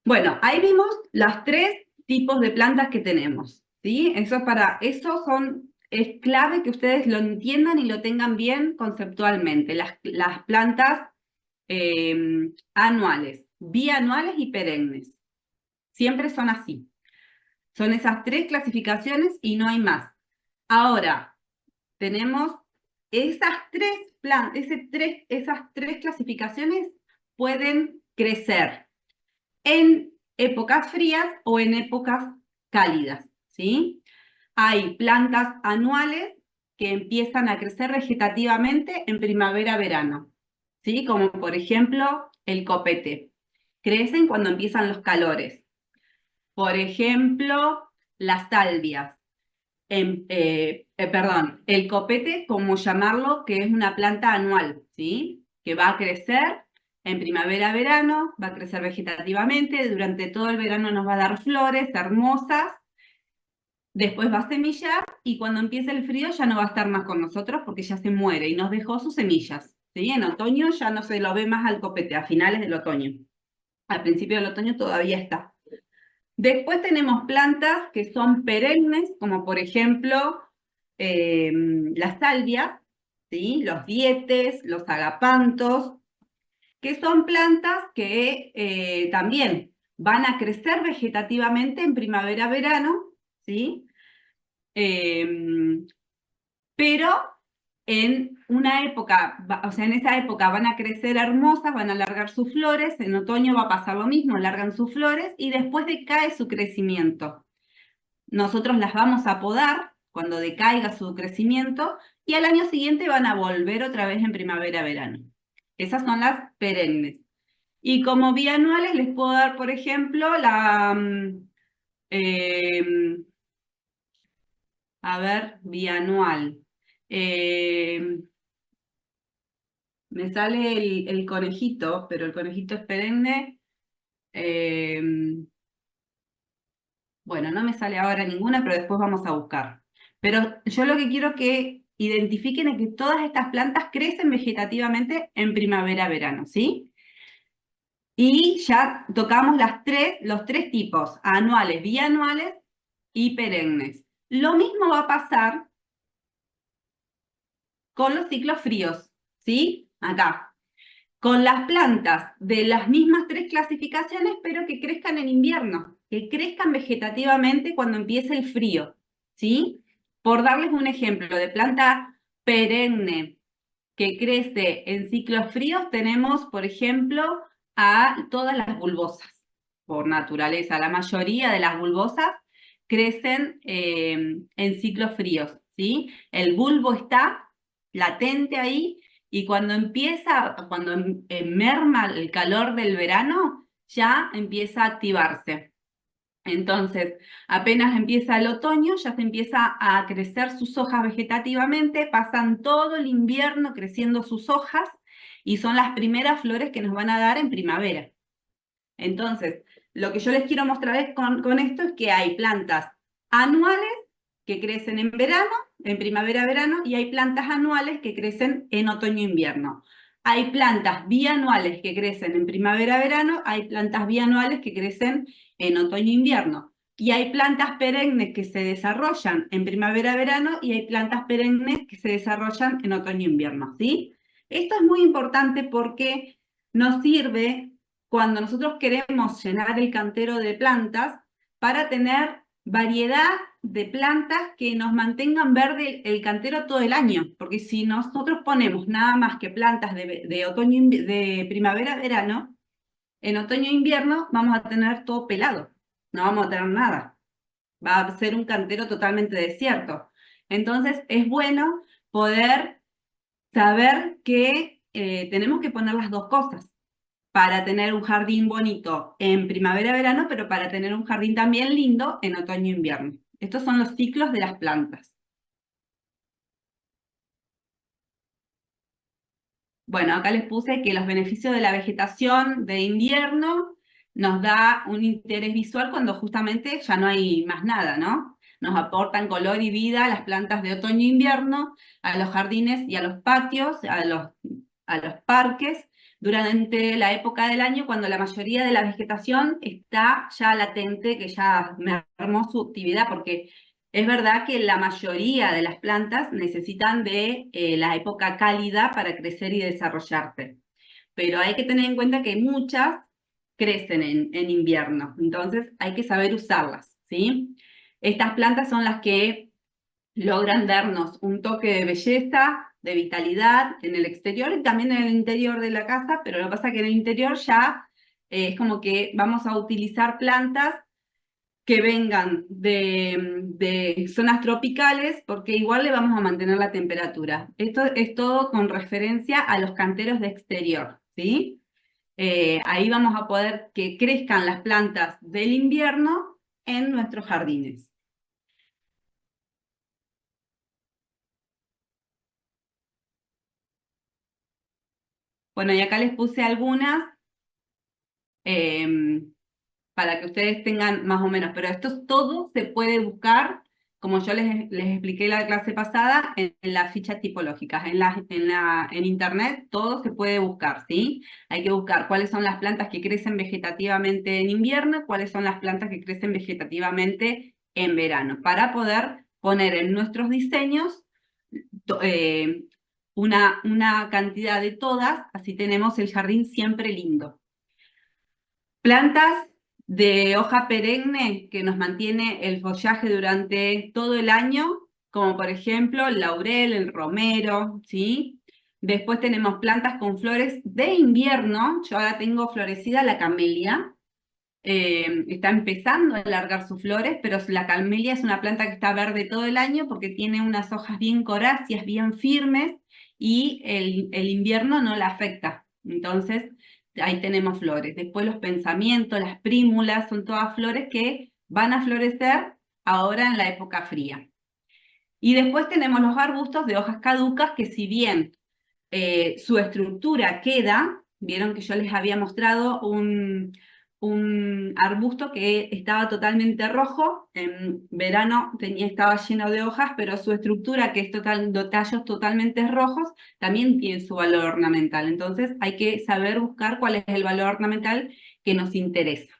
Bueno, ahí vimos los tres tipos de plantas que tenemos, ¿sí? Es clave que ustedes lo entiendan y lo tengan bien conceptualmente. Las plantas anuales, bianuales y perennes. Siempre son así. Son esas tres clasificaciones y no hay más. Ahora, tenemos esas tres clasificaciones pueden crecer en épocas frías o en épocas cálidas, ¿sí? Hay plantas anuales que empiezan a crecer vegetativamente en primavera-verano, ¿sí? Como por ejemplo el copete. Crecen cuando empiezan los calores. Por ejemplo, las salvias. Perdón, el copete, como llamarlo, que es una planta anual, ¿sí? Que va a crecer en primavera-verano, va a crecer vegetativamente, durante todo el verano nos va a dar flores hermosas, después va a semillar y cuando empiece el frío ya no va a estar más con nosotros porque ya se muere y nos dejó sus semillas, ¿sí? En otoño ya no se lo ve más al copete, a finales del otoño. Al principio del otoño todavía está. Después tenemos plantas que son perennes, como por ejemplo las salvias, ¿sí? Los dietes, los agapantos, que son plantas que también van a crecer vegetativamente en primavera-verano, ¿sí? Pero en una época, o sea, en esa época van a crecer hermosas, van a alargar sus flores, en otoño va a pasar lo mismo, alargan sus flores y después decae su crecimiento. Nosotros las vamos a podar cuando decaiga su crecimiento y al año siguiente van a volver otra vez en primavera-verano. Esas son las perennes. Y como bianuales les puedo dar, por ejemplo, eh, a ver, bianual. Eh, Me sale el conejito, pero el conejito es perenne. Eh, bueno, no me sale ahora ninguna, pero después vamos a buscar. Pero yo lo que quiero que identifiquen es que todas estas plantas crecen vegetativamente en primavera-verano, ¿sí? Y ya tocamos los tres tipos, anuales, bianuales y perennes. Lo mismo va a pasar con los ciclos fríos, ¿sí? Acá. Con las plantas de las mismas tres clasificaciones, pero que crezcan en invierno, que crezcan vegetativamente cuando empiece el frío, ¿sí? Por darles un ejemplo de planta perenne que crece en ciclos fríos, tenemos, por ejemplo, a todas las bulbosas. Por naturaleza, la mayoría de las bulbosas crecen en ciclos fríos, ¿sí? El bulbo está latente ahí y cuando merma el calor del verano, ya empieza a activarse. Entonces, apenas empieza el otoño, ya se empieza a crecer sus hojas vegetativamente, pasan todo el invierno creciendo sus hojas y son las primeras flores que nos van a dar en primavera. Entonces, lo que yo les quiero mostrar con esto es que hay plantas anuales que crecen en verano, en primavera-verano, y hay plantas anuales que crecen en otoño-invierno. Hay plantas bianuales que crecen en primavera-verano, hay plantas bianuales que crecen en otoño-invierno. Y hay plantas perennes que se desarrollan en primavera-verano y hay plantas perennes que se desarrollan en otoño-invierno, ¿sí? Esto es muy importante porque nos sirve cuando nosotros queremos llenar el cantero de plantas para tener variedad de plantas que nos mantengan verde el cantero todo el año, porque si nosotros ponemos nada más que plantas de primavera-verano, en otoño-invierno vamos a tener todo pelado, no vamos a tener nada, va a ser un cantero totalmente desierto. Entonces es bueno poder saber que tenemos que poner las dos cosas para tener un jardín bonito en primavera-verano, pero para tener un jardín también lindo en otoño-invierno. Estos son los ciclos de las plantas. Bueno, acá les puse que los beneficios de la vegetación de invierno nos da un interés visual cuando justamente ya no hay más nada, ¿no? Nos aportan color y vida a las plantas de otoño e invierno, a los jardines y a los patios, a los parques, durante la época del año cuando la mayoría de la vegetación está ya latente, que ya mermó su actividad, porque es verdad que la mayoría de las plantas necesitan de la época cálida para crecer y desarrollarse. Pero hay que tener en cuenta que muchas crecen en invierno, entonces hay que saber usarlas, ¿sí? Estas plantas son las que logran darnos un toque de belleza, de vitalidad en el exterior y también en el interior de la casa, pero lo que pasa es que en el interior ya es como que vamos a utilizar plantas que vengan de zonas tropicales, porque igual le vamos a mantener la temperatura. Esto es todo con referencia a los canteros de exterior, ¿sí? Ahí vamos a poder que crezcan las plantas del invierno en nuestros jardines. Bueno, y acá les puse algunas em, para que ustedes tengan más o menos, pero esto todo se puede buscar, como yo les expliqué la clase pasada, en las fichas tipológicas. En internet todo se puede buscar, ¿sí? Hay que buscar cuáles son las plantas que crecen vegetativamente en invierno, cuáles son las plantas que crecen vegetativamente en verano, para poder poner en nuestros diseños to- eh, una cantidad de todas, así tenemos el jardín siempre lindo. Plantas de hoja perenne que nos mantiene el follaje durante todo el año, como por ejemplo el laurel, el romero, ¿sí? Después tenemos plantas con flores de invierno. Yo ahora tengo florecida la camelia. Está empezando a alargar sus flores, pero la camelia es una planta que está verde todo el año porque tiene unas hojas bien coráceas, bien firmes, y el invierno no la afecta. Entonces, ahí tenemos flores. Después los pensamientos, las prímulas, son todas flores que van a florecer ahora en la época fría. Y después tenemos los arbustos de hojas caducas que si bien su estructura queda, vieron que yo les había mostrado un arbusto que estaba totalmente rojo, en verano estaba lleno de hojas, pero su estructura, que es de tallos totalmente rojos, también tiene su valor ornamental. Entonces hay que saber buscar cuál es el valor ornamental que nos interesa.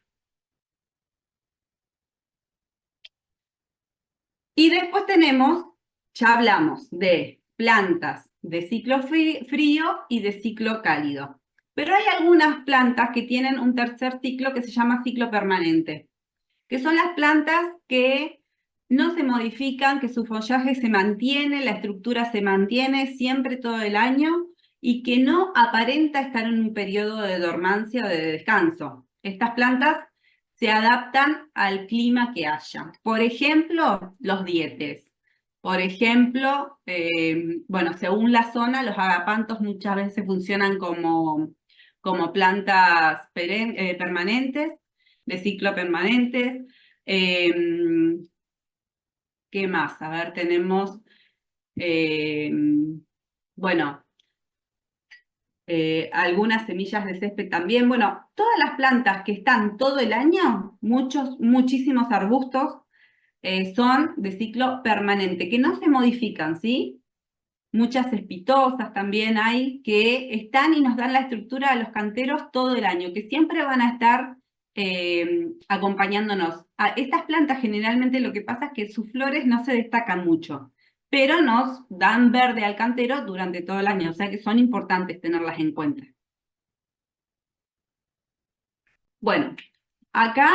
Y después tenemos, ya hablamos de plantas de ciclo frío y de ciclo cálido. Pero hay algunas plantas que tienen un tercer ciclo que se llama ciclo permanente, que son las plantas que no se modifican, que su follaje se mantiene, la estructura se mantiene siempre todo el año y que no aparenta estar en un periodo de dormancia o de descanso. Estas plantas se adaptan al clima que haya. Por ejemplo, los dietes. Por ejemplo, bueno, según la zona, los agapantos muchas veces funcionan como plantas permanentes, de ciclo permanentes. Eh, ¿Qué más? A ver, tenemos, eh, bueno, algunas semillas de césped también. Bueno, todas las plantas que están todo el año, muchísimos arbustos, son de ciclo permanente, que no se modifican, ¿sí? Muchas espitosas también hay que están y nos dan la estructura de los canteros todo el año, que siempre van a estar acompañándonos. Estas plantas generalmente lo que pasa es que sus flores no se destacan mucho, pero nos dan verde al cantero durante todo el año, o sea que son importantes tenerlas en cuenta. Bueno, acá